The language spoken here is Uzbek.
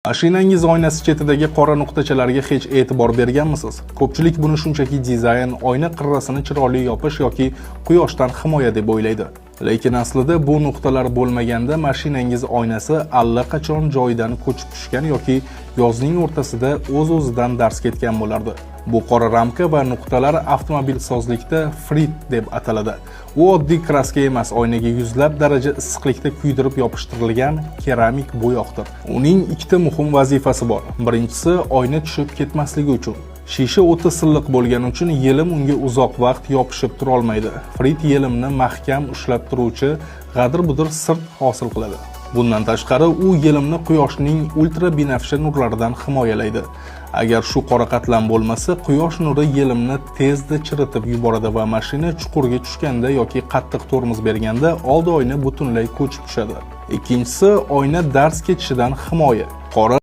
Mashinangiz oynasi chetidagi qora nuqtachalarga hech e'tibor berganmisiz? Ko'pchilik buni shunchaki dizayn, oyna qirrasini chiroyli yopish yoki quyoshdan himoya deb o'ylaydi. Lekin aslida bu nuqtalar bo'lmaganda mashinangiz oynasi allaqachon joyidan ko'chib tushgan yoki yozning o'rtasida o'z-o'zidan dars ketgan bo'lardi. Bu qora ramka va nuqtalar avtomobilsozlikda frit deb ataladi. U oddiy kraska emas, oynaga yuzlab daraja issiqlikda kuydirib yopishtirilgan keramik bo'yoqdir. Uning ikkita muhim vazifasi bor. Birinchisi, oyna tushib ketmasligi uchun. Shisha o'ta silliq bo'lgani uchun yelim unga uzoq vaqt yopishib tura olmaydi. Frit yelimni mahkam ushlab turuvchi g'adir-budir sirt hosil qiladi. Bundan tashqari, u yelimni quyoshning ultrabinafsha nurlaridan himoyalaydi. Agar shu qora qatlam bo'lmasa, quyosh nuri yelimni tezda chiritib yuboradi va mashina chuqurga tushganda yoki qattiq tormoz berganda oldi oyna butunlay ko'chib tushadi. Ikkinchisi, oyna dars ketishidan himoya. Qora